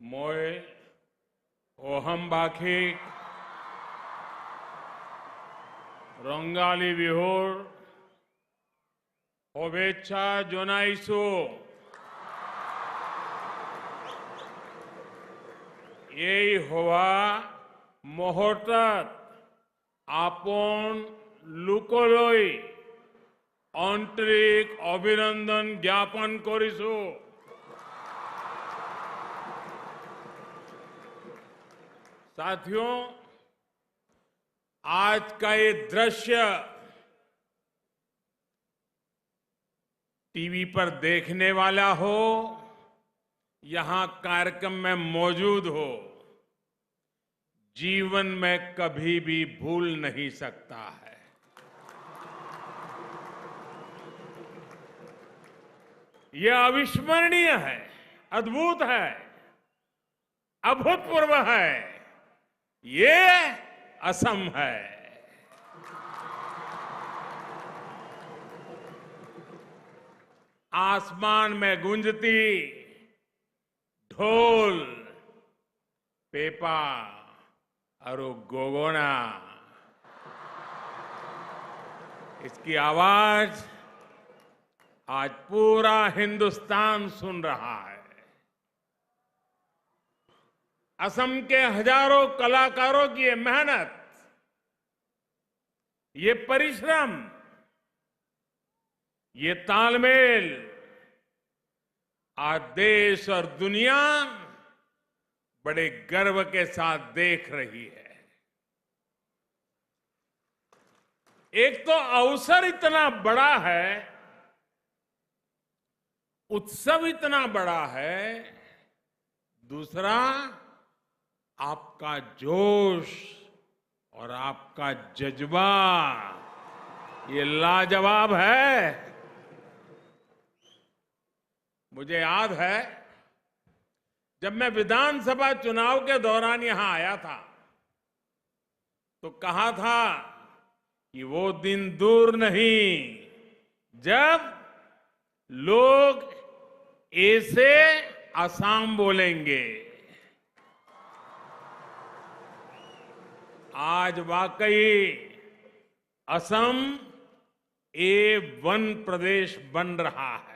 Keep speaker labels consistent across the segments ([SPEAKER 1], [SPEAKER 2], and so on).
[SPEAKER 1] মই অহমবাসীক ৰঙালী বিহুৰ শুভেচ্ছা জনাইছো। এই হোৱা মুহূৰ্তত আপন লোকলৈ আন্তৰিক অভিনন্দন জ্ঞাপন কৰিছো। साथियों, आज का ये दृश्य टीवी पर देखने वाला हो, यहां कार्यक्रम में मौजूद हो, जीवन में कभी भी भूल नहीं सकता है। यह अविस्मरणीय है, अद्भुत है, अभूतपूर्व है। ये असम है। आसमान में गूंजती ढोल, पेपा और गोगोना, इसकी आवाज आज पूरा हिंदुस्तान सुन रहा है। असम के हजारों कलाकारों की ये मेहनत, ये परिश्रम, ये तालमेल आज देश और दुनिया बड़े गर्व के साथ देख रही है। एक तो अवसर इतना बड़ा है, उत्सव इतना बड़ा है, दूसरा आपका जोश और आपका जज्बा ये लाजवाब है। मुझे याद है जब मैं विधानसभा चुनाव के दौरान यहां आया था तो कहा था कि वो दिन दूर नहीं जब लोग ऐसे असम बोलेंगे। आज वाकई असम A1 प्रदेश बन रहा है।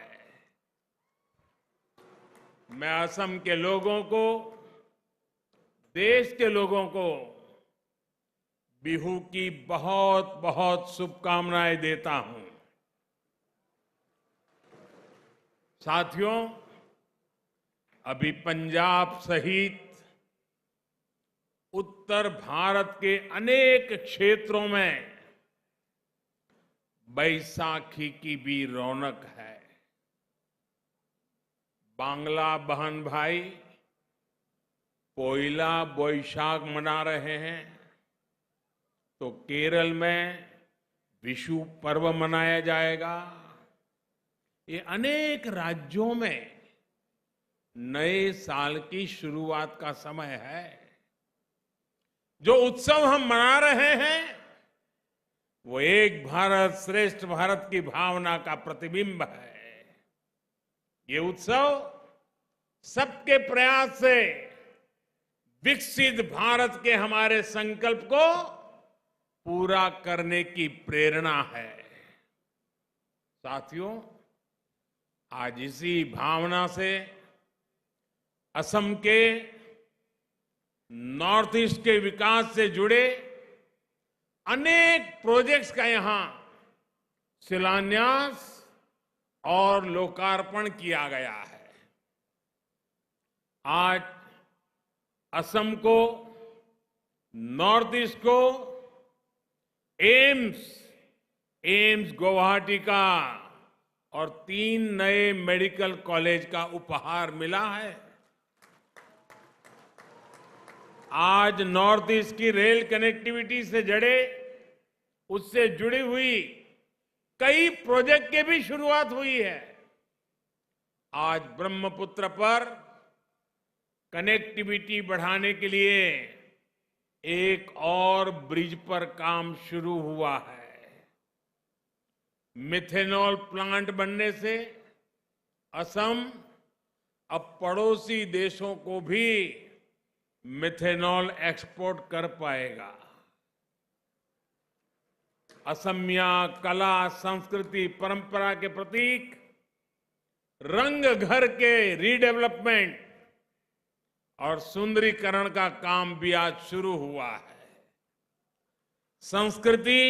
[SPEAKER 1] मैं असम के लोगों को, देश के लोगों को बिहू की बहुत बहुत शुभकामनाएं देता हूं। साथियों, अभी पंजाब सहित उत्तर भारत के अनेक क्षेत्रों में बैसाखी की भी रौनक है। बांग्ला बहन भाई पोइला बोईशाख मना रहे हैं तो केरल में विशु पर्व मनाया जाएगा। ये अनेक राज्यों में नए साल की शुरुआत का समय है। जो उत्सव हम मना रहे हैं वो एक भारत श्रेष्ठ भारत की भावना का प्रतिबिंब है। ये उत्सव सबके प्रयास से विकसित भारत के हमारे संकल्प को पूरा करने की प्रेरणा है। साथियों, आज इसी भावना से असम के नॉर्थ ईस्ट के विकास से जुड़े अनेक प्रोजेक्ट्स का यहां शिलान्यास और लोकार्पण किया गया है। आज असम को, नॉर्थ ईस्ट को एम्स गुवाहाटी का और 3 नए मेडिकल कॉलेज का उपहार मिला है। आज नॉर्थ ईस्ट की रेल कनेक्टिविटी से उससे जुड़ी हुई कई प्रोजेक्ट की भी शुरुआत हुई है। आज ब्रह्मपुत्र पर कनेक्टिविटी बढ़ाने के लिए एक और ब्रिज पर काम शुरू हुआ है। मिथेनॉल प्लांट बनने से असम अब पड़ोसी देशों को भी मिथेनॉल एक्सपोर्ट कर पाएगा। असमिया कला, संस्कृति, परंपरा के प्रतीक रंग घर के रीडेवलपमेंट और सुंदरीकरण का काम भी आज शुरू हुआ है। संस्कृति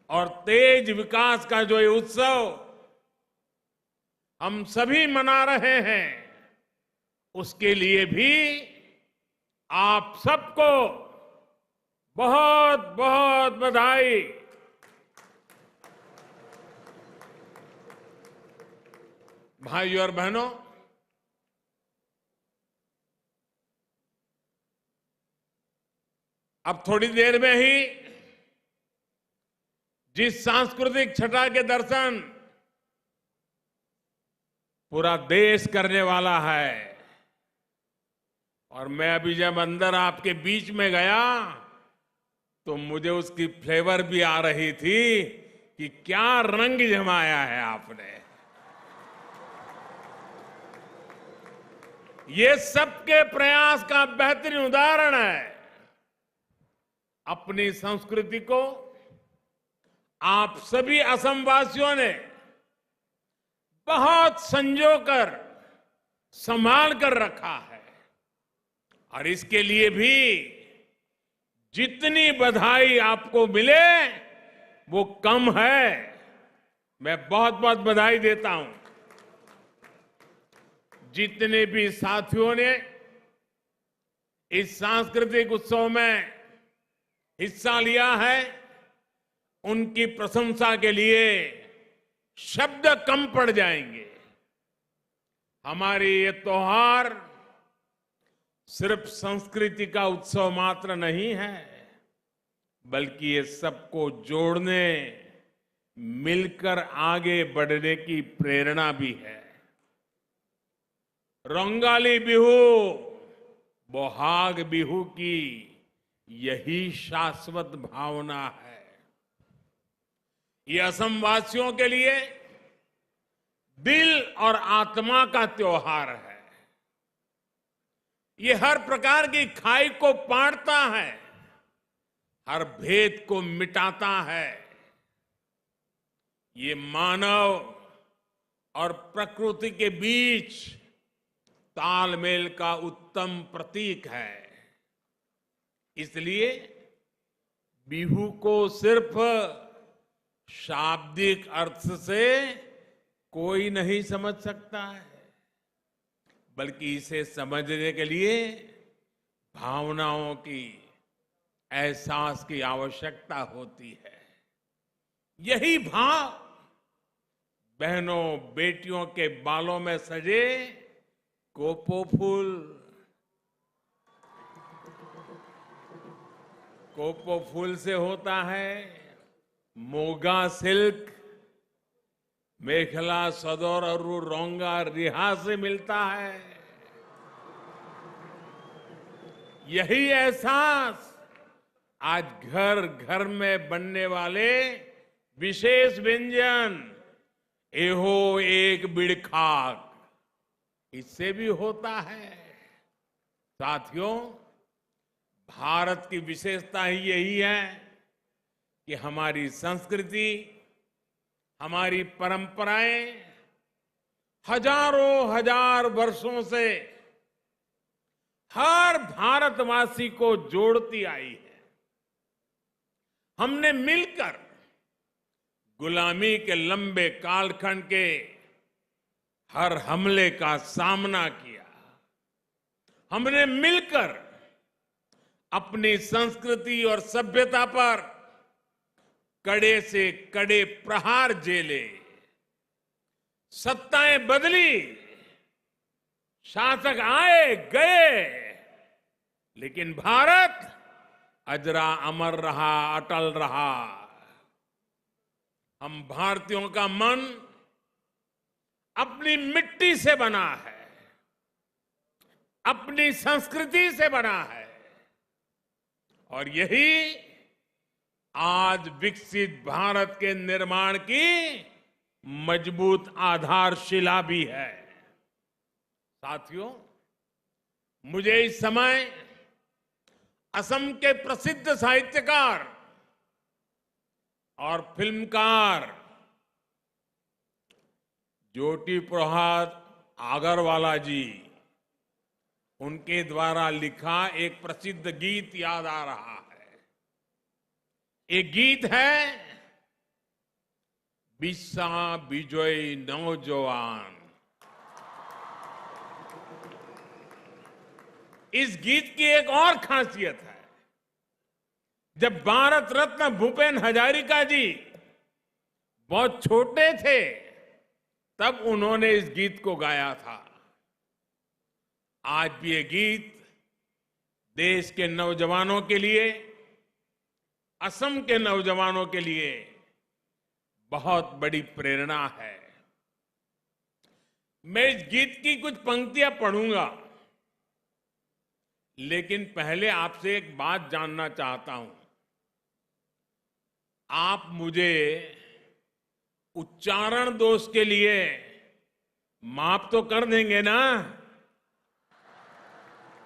[SPEAKER 1] और तेज विकास का जो ये उत्सव हम सभी मना रहे हैं, उसके लिए भी आप सबको बहुत बहुत बधाई। भाइयों और बहनों, अब थोड़ी देर में ही जिस सांस्कृतिक छटा के दर्शन पूरा देश करने वाला है, और मैं अभी जब अंदर आपके बीच में गया तो मुझे उसकी फ्लेवर भी आ रही थी कि क्या रंग जमाया है आपने। ये सबके प्रयास का बेहतरीन उदाहरण है। अपनी संस्कृति को आप सभी असम वासियों ने बहुत संजोकर संभाल कर रखा है, और इसके लिए भी जितनी बधाई आपको मिले वो कम है। मैं बहुत बहुत बधाई देता हूं। जितने भी साथियों ने इस सांस्कृतिक उत्सव में हिस्सा लिया है, उनकी प्रशंसा के लिए शब्द कम पड़ जाएंगे। हमारे ये त्योहार सिर्फ संस्कृति का उत्सव मात्र नहीं है, बल्कि ये सबको जोड़ने, मिलकर आगे बढ़ने की प्रेरणा भी है। रंगाली बिहू, बोहाग बिहू की यही शाश्वत भावना है। ये असम वासियों के लिए दिल और आत्मा का त्योहार है। ये हर प्रकार की खाई को पाटता है, हर भेद को मिटाता है। ये मानव और प्रकृति के बीच तालमेल का उत्तम प्रतीक है। इसलिए बिहू को सिर्फ शाब्दिक अर्थ से कोई नहीं समझ सकता है, बल्कि इसे समझने के लिए भावनाओं की, एहसास की आवश्यकता होती है। यही भाव बहनों बेटियों के बालों में सजे कोपो फूल, कोपो फूल से होता है, मोगा सिल्क, मेखला सदर और रोंगा रिहा से मिलता है। यही एहसास आज घर घर में बनने वाले विशेष व्यंजन एहो एक बिड़खाक, इससे भी होता है। साथियों, भारत की विशेषता ही यही है कि हमारी संस्कृति, हमारी परंपराएं हजारों हजार वर्षों से हर भारतवासी को जोड़ती आई है। हमने मिलकर गुलामी के लंबे कालखंड के हर हमले का सामना किया। हमने मिलकर अपनी संस्कृति और सभ्यता पर कड़े से कड़े प्रहार झेले। सत्ताएं बदली, शासक आए गए, लेकिन भारत अजरा अमर रहा, अटल रहा। हम भारतीयों का मन अपनी मिट्टी से बना है, अपनी संस्कृति से बना है, और यही आज विकसित भारत के निर्माण की मजबूत आधारशिला भी है। साथियों, मुझे इस समय असम के प्रसिद्ध साहित्यकार और फिल्मकार ज्योति प्रसाद आगरवाला जी, उनके द्वारा लिखा एक प्रसिद्ध गीत याद आ रहा है। एक गीत है, बिस्सा बिजोय नौजवान। इस गीत की एक और खासियत है, जब भारत रत्न भूपेन हजारिका जी बहुत छोटे थे, तब उन्होंने इस गीत को गाया था। आज भी ये गीत देश के नौजवानों के लिए, असम के नौजवानों के लिए बहुत बड़ी प्रेरणा है। मैं इस गीत की कुछ पंक्तियां पढ़ूंगा, लेकिन पहले आपसे एक बात जानना चाहता हूं। आप मुझे उच्चारण दोष के लिए माफ तो कर देंगे ना?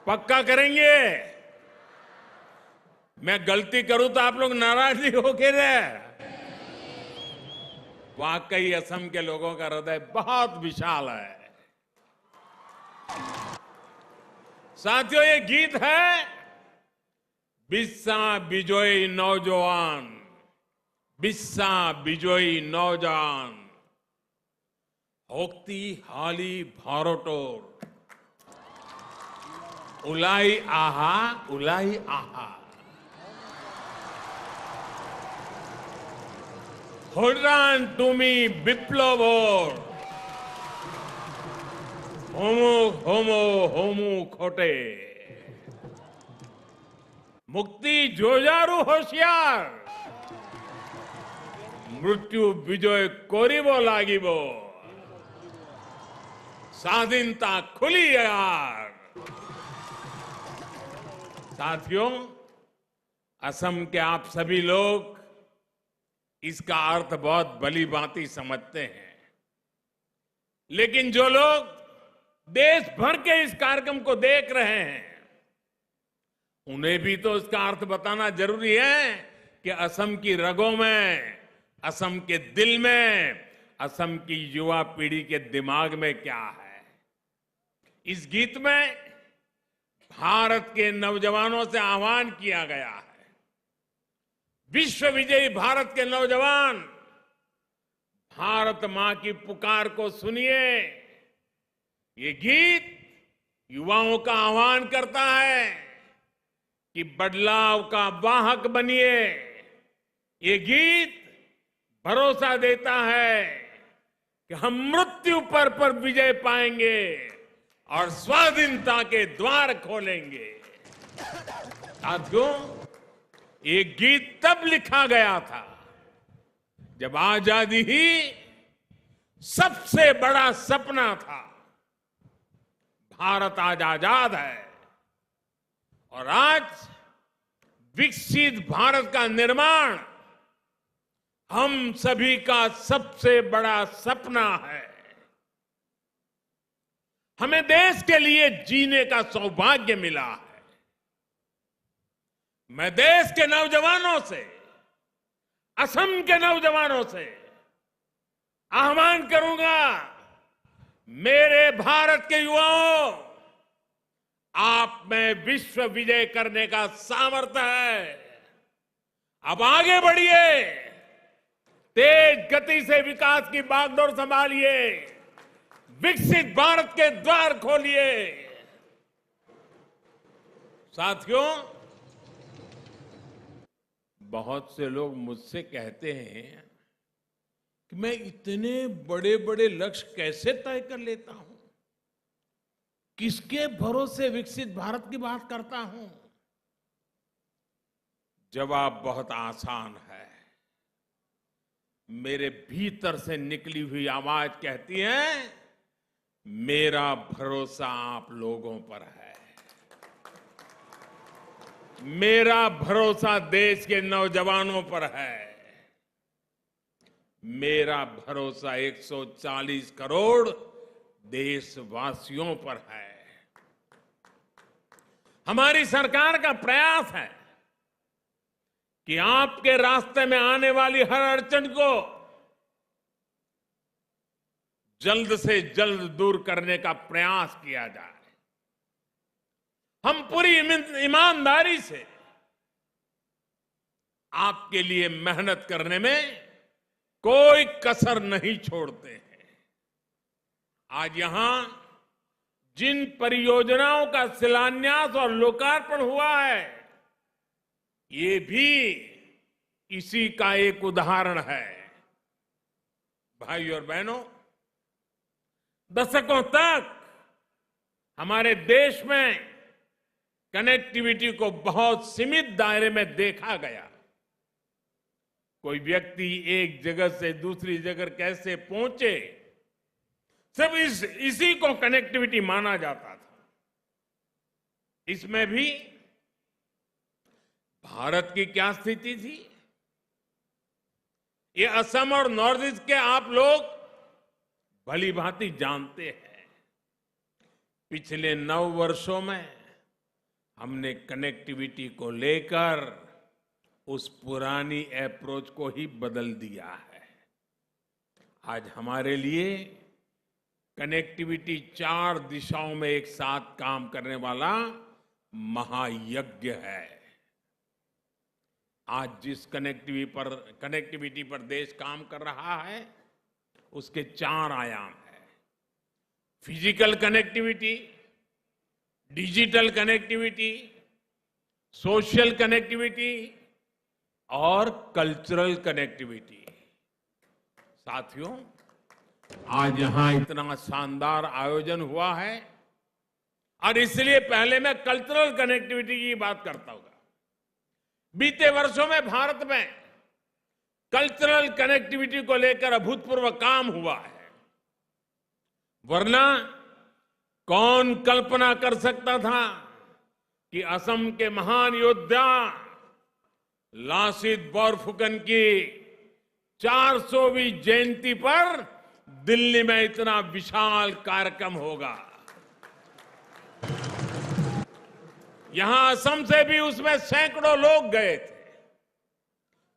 [SPEAKER 1] पक्का करेंगे? मैं गलती करूं तो आप लोग नाराज नहीं होके रहे। वाकई असम के लोगों का हृदय बहुत विशाल है। साथियों, ये गीत है, बिस्सा बिजोय नौजवान, बिस्सा बिजोय नौजवान, होक्ती हाली भारतोर, उलाई आहा, उलाई आहा, होड्रान तुमी विप्लवर, होमो होमो होमो खोटे, मुक्ति जोजारू होशियार, मृत्यु विजय कोरिबो लागिबो, स्वाधीनता खुली यार। साथियों, असम के आप सभी लोग इसका अर्थ बहुत भली भांति समझते हैं, लेकिन जो लोग देश भर के इस कार्यक्रम को देख रहे हैं, उन्हें भी तो इसका अर्थ बताना जरूरी है कि असम की रगों में, असम के दिल में, असम की युवा पीढ़ी के दिमाग में क्या है। इस गीत में भारत के नौजवानों से आह्वान किया गया है। विश्व विजयी भारत के नौजवान, भारत मां की पुकार को सुनिए। ये गीत युवाओं का आह्वान करता है कि बदलाव का वाहक बनिए। ये गीत भरोसा देता है कि हम मृत्यु पर विजय पाएंगे और स्वाधीनता के द्वार खोलेंगे। साथियों, ये गीत तब लिखा गया था जब आजादी ही सबसे बड़ा सपना था। भारत आज आजाद है और आज विकसित भारत का निर्माण हम सभी का सबसे बड़ा सपना है। हमें देश के लिए जीने का सौभाग्य मिला है। मैं देश के नौजवानों से, असम के नौजवानों से आह्वान करूंगा, मेरे भारत के युवाओं, आप में विश्व विजय करने का सामर्थ्य है। अब आगे बढ़िए, तेज गति से विकास की बागडोर संभालिए, विकसित भारत के द्वार खोलिए। साथियों, बहुत से लोग मुझसे कहते हैं कि मैं इतने बड़े बड़े लक्ष्य कैसे तय कर लेता हूं, किसके भरोसे विकसित भारत की बात करता हूं। जवाब बहुत आसान है। मेरे भीतर से निकली हुई आवाज कहती है, मेरा भरोसा आप लोगों पर है। मेरा भरोसा देश के नौजवानों पर है। मेरा भरोसा 140 करोड़ देशवासियों पर है। हमारी सरकार का प्रयास है कि आपके रास्ते में आने वाली हर अड़चन को जल्द से जल्द दूर करने का प्रयास किया जाए। हम पूरी ईमानदारी से आपके लिए मेहनत करने में कोई कसर नहीं छोड़ते हैं। आज यहां जिन परियोजनाओं का शिलान्यास और लोकार्पण हुआ है, ये भी इसी का एक उदाहरण है। भाई और बहनों, दशकों तक हमारे देश में कनेक्टिविटी को बहुत सीमित दायरे में देखा गया। कोई व्यक्ति एक जगह से दूसरी जगह कैसे पहुंचे, सब इसी को कनेक्टिविटी माना जाता था। इसमें भी भारत की क्या स्थिति थी, ये असम और नॉर्थ ईस्ट के आप लोग भली भांति जानते हैं। पिछले 9 वर्षों में हमने कनेक्टिविटी को लेकर उस पुरानी अप्रोच को ही बदल दिया है। आज हमारे लिए कनेक्टिविटी 4 दिशाओं में एक साथ काम करने वाला महायज्ञ है। आज जिस कनेक्टिविटी पर देश काम कर रहा है, उसके 4 आयाम हैं। Physical connectivity, digital connectivity, social connectivity और कल्चरल कनेक्टिविटी। साथियों, आज यहां इतना शानदार आयोजन हुआ है और इसलिए पहले मैं कल्चरल कनेक्टिविटी की बात करता हूं। बीते वर्षों में भारत में कल्चरल कनेक्टिविटी को लेकर अभूतपूर्व काम हुआ है। वरना कौन कल्पना कर सकता था कि असम के महान योद्धा लासित बोरफुकन की 400वीं जयंती पर दिल्ली में इतना विशाल कार्यक्रम होगा। यहां असम से भी उसमें सैकड़ों लोग गए थे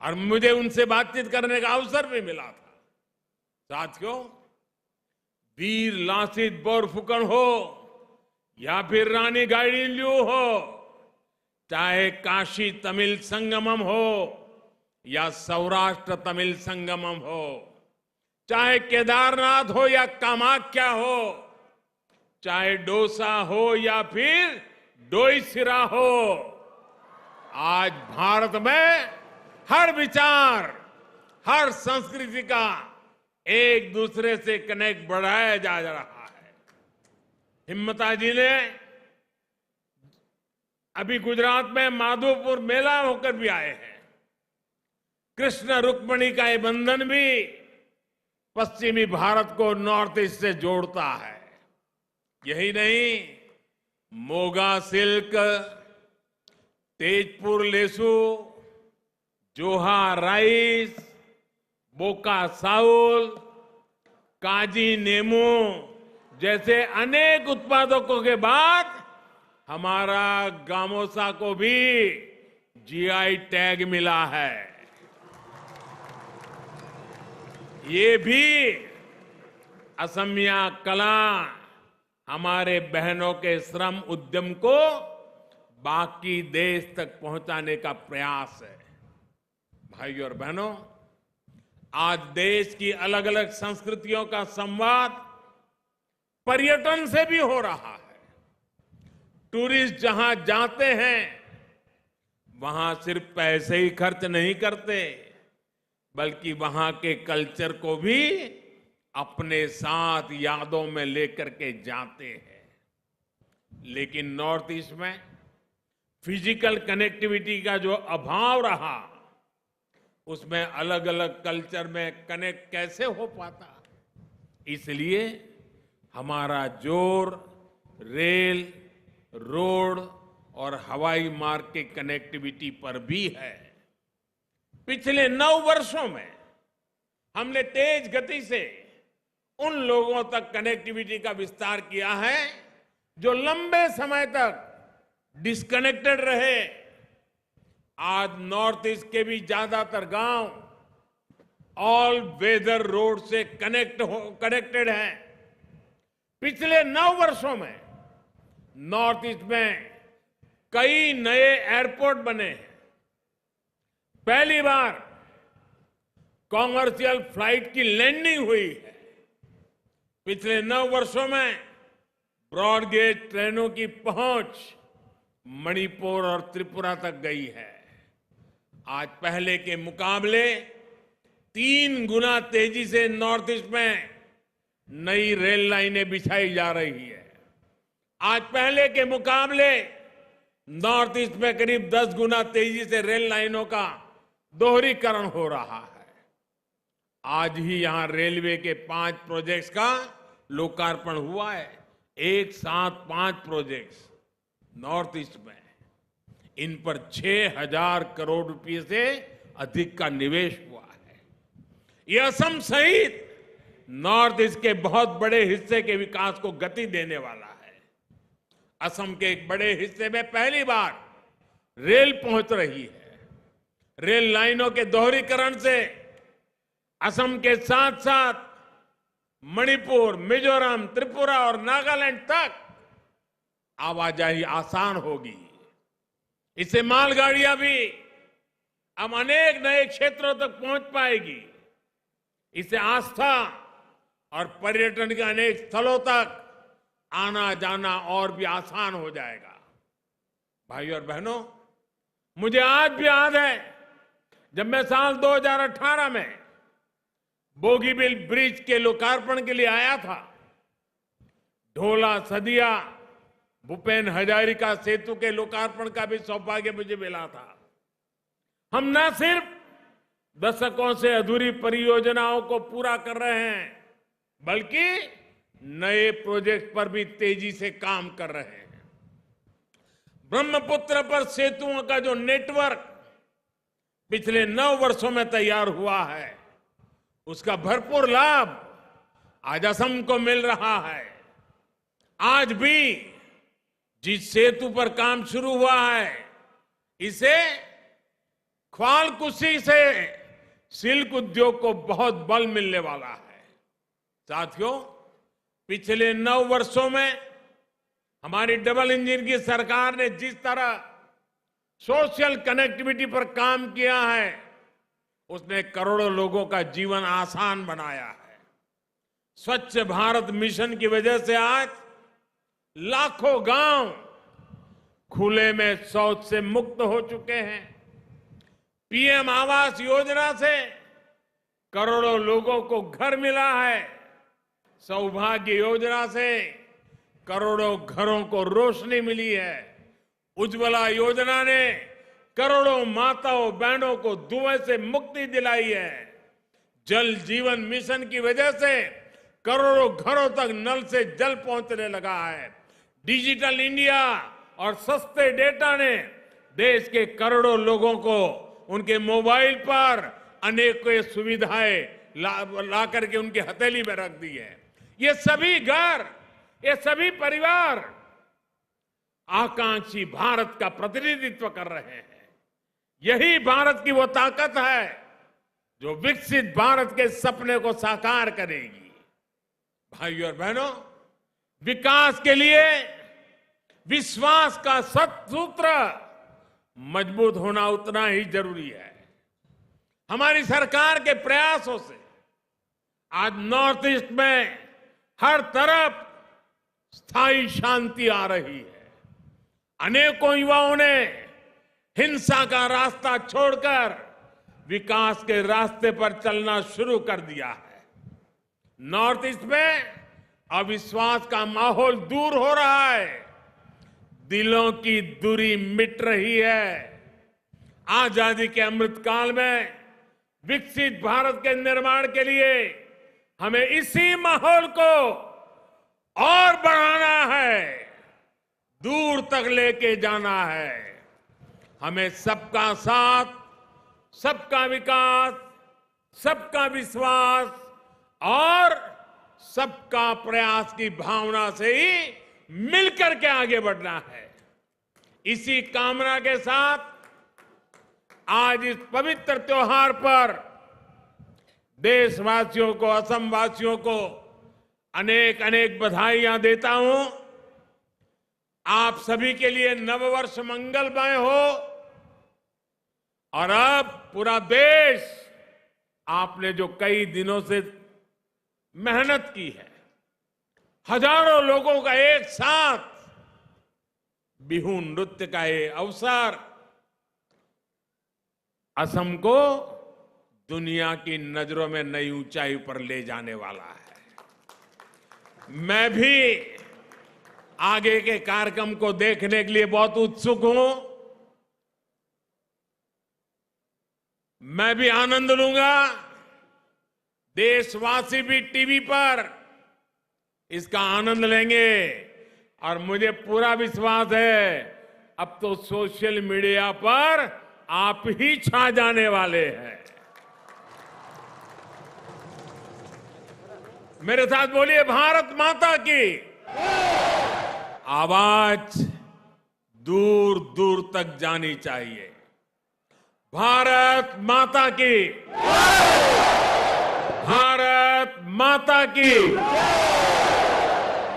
[SPEAKER 1] और मुझे उनसे बातचीत करने का अवसर भी मिला था। साथियों, वीर लासित बोरफुकन हो या फिर रानी गाइडिंलियू हो, चाहे काशी तमिल संगमम हो या सौराष्ट्र तमिल संगमम हो, चाहे केदारनाथ हो या कामाख्या हो, चाहे डोसा हो या फिर डोईसिरा हो, आज भारत में हर विचार, हर संस्कृति का एक दूसरे से कनेक्ट बढ़ाया जा रहा है। हिम्मता जी ने अभी गुजरात में माधोपुर मेला होकर भी आए हैं। कृष्ण रुक्मिणी का ये बंधन भी पश्चिमी भारत को नॉर्थ ईस्ट से जोड़ता है। यही नहीं, मोगा सिल्क, तेजपुर लेसू, जोहा राइस, बोका साउल, काजी नेमू जैसे अनेक उत्पादकों के बाद हमारा गामोसा को भी जीआई टैग मिला है। ये भी असमिया कला, हमारे बहनों के श्रम उद्यम को बाकी देश तक पहुंचाने का प्रयास है। भाइयों और बहनों, आज देश की अलग अलग संस्कृतियों का संवाद पर्यटन से भी हो रहा है। टूरिस्ट जहां जाते हैं वहां सिर्फ पैसे ही खर्च नहीं करते, बल्कि वहां के कल्चर को भी अपने साथ यादों में लेकर के जाते हैं। लेकिन नॉर्थ ईस्ट में फिजिकल कनेक्टिविटी का जो अभाव रहा, उसमें अलग अलग कल्चर में कनेक्ट कैसे हो पाता। इसलिए हमारा जोर रेल, रोड और हवाई मार्ग के कनेक्टिविटी पर भी है। पिछले 9 वर्षों में हमने तेज गति से उन लोगों तक कनेक्टिविटी का विस्तार किया है जो लंबे समय तक डिस्कनेक्टेड रहे। आज नॉर्थ ईस्ट के भी ज्यादातर गांव ऑल वेदर रोड से कनेक्टेड हैं। पिछले 9 वर्षों में नॉर्थ ईस्ट में कई नए एयरपोर्ट बने हैं। पहली बार कॉमर्शियल फ्लाइट की लैंडिंग हुई है। पिछले 9 वर्षों में ब्रॉड गेज ट्रेनों की पहुंच मणिपुर और त्रिपुरा तक गई है। आज पहले के मुकाबले 3 गुना तेजी से नॉर्थ ईस्ट में नई रेल लाइनें बिछाई जा रही है। आज पहले के मुकाबले नॉर्थ ईस्ट में करीब 10 गुना तेजी से रेल लाइनों का दोहरीकरण हो रहा है। आज ही यहां रेलवे के 5 प्रोजेक्ट्स का लोकार्पण हुआ है। एक साथ 5 प्रोजेक्ट्स नॉर्थ ईस्ट में। इन पर 6,000 करोड़ रुपए से अधिक का निवेश हुआ है। यह असम सहित नॉर्थ ईस्ट के बहुत बड़े हिस्से के विकास को गति देने वाला है। असम के एक बड़े हिस्से में पहली बार रेल पहुंच रही है। रेल लाइनों के दोहरीकरण से असम के साथ साथ मणिपुर, मिजोरम, त्रिपुरा और नागालैंड तक आवाजाही आसान होगी। इससे मालगाड़ियां भी अब अनेक नए क्षेत्रों तक पहुंच पाएगी। इससे आस्था और पर्यटन के अनेक स्थलों तक आना जाना और भी आसान हो जाएगा। भाइयों और बहनों, मुझे आज भी याद है जब मैं साल 2018 में बोगीबिल ब्रिज के लोकार्पण के लिए आया था। ढोला सदिया भूपेन हजारिका सेतु के लोकार्पण का भी सौभाग्य मुझे मिला था। हम न सिर्फ दशकों से अधूरी परियोजनाओं को पूरा कर रहे हैं, बल्कि नए प्रोजेक्ट पर भी तेजी से काम कर रहे हैं। ब्रह्मपुत्र पर सेतुओं का जो नेटवर्क पिछले 9 वर्षों में तैयार हुआ है, उसका भरपूर लाभ आज असम को मिल रहा है। आज भी जिस सेतु पर काम शुरू हुआ है, इसे ख्वालकुशी से सिल्क उद्योग को बहुत बल मिलने वाला है। साथियों, पिछले 9 वर्षों में हमारी डबल इंजन की सरकार ने जिस तरह सोशल कनेक्टिविटी पर काम किया है, उसने करोड़ों लोगों का जीवन आसान बनाया है। स्वच्छ भारत मिशन की वजह से आज लाखों गांव खुले में शौच से मुक्त हो चुके हैं। पीएम आवास योजना से करोड़ों लोगों को घर मिला है। सौभाग्य योजना से करोड़ों घरों को रोशनी मिली है। उज्ज्वला योजना ने करोड़ों माताओं बहनों को धुएं से मुक्ति दिलाई है। जल जीवन मिशन की वजह से करोड़ों घरों तक नल से जल पहुंचने लगा है। डिजिटल इंडिया और सस्ते डेटा ने देश के करोड़ों लोगों को उनके मोबाइल पर अनेकों सुविधाएं ला करके उनकी हथेली में रख दी है। ये सभी घर, ये सभी परिवार आकांक्षी भारत का प्रतिनिधित्व कर रहे हैं। यही भारत की वो ताकत है जो विकसित भारत के सपने को साकार करेगी। भाइयों और बहनों, विकास के लिए विश्वास का सूत्र मजबूत होना उतना ही जरूरी है। हमारी सरकार के प्रयासों से आज नॉर्थ ईस्ट में हर तरफ स्थायी शांति आ रही है। अनेकों युवाओं ने हिंसा का रास्ता छोड़कर विकास के रास्ते पर चलना शुरू कर दिया है। नॉर्थ ईस्ट में अविश्वास का माहौल दूर हो रहा है। दिलों की दूरी मिट रही है। आजादी के अमृतकाल में विकसित भारत के निर्माण के लिए हमें इसी माहौल को और बढ़ाना है, दूर तक लेके जाना है। हमें सबका साथ, सबका विकास, सबका विश्वास और सबका प्रयास की भावना से ही मिलकर के आगे बढ़ना है। इसी कामना के साथ आज इस पवित्र त्योहार पर देशवासियों को, असम वासियों को अनेक अनेक बधाइयां देता हूं। आप सभी के लिए नववर्ष मंगलमय हो। और अब पूरा देश, आपने जो कई दिनों से मेहनत की है, हजारों लोगों का एक साथ बिहू नृत्य का ये अवसर असम को दुनिया की नजरों में नई ऊंचाई पर ले जाने वाला है। मैं भी आगे के कार्यक्रम को देखने के लिए बहुत उत्सुक हूं। मैं भी आनंद लूंगा, देशवासी भी टीवी पर इसका आनंद लेंगे। और मुझे पूरा विश्वास है अब तो सोशल मीडिया पर आप ही छा जाने वाले हैं। मेरे साथ बोलिए, भारत माता की आवाज दूर दूर तक जानी चाहिए। भारत माता की, भारत माता की,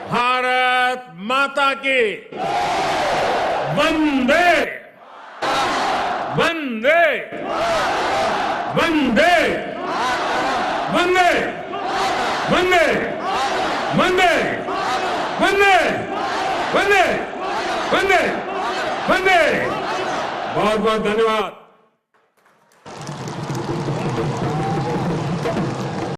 [SPEAKER 1] भारत माता की। वंदे वंदे वंदे वंदे वंदे वंदे वंदे वंदे वंदे वंदे। बहुत बहुत धन्यवाद।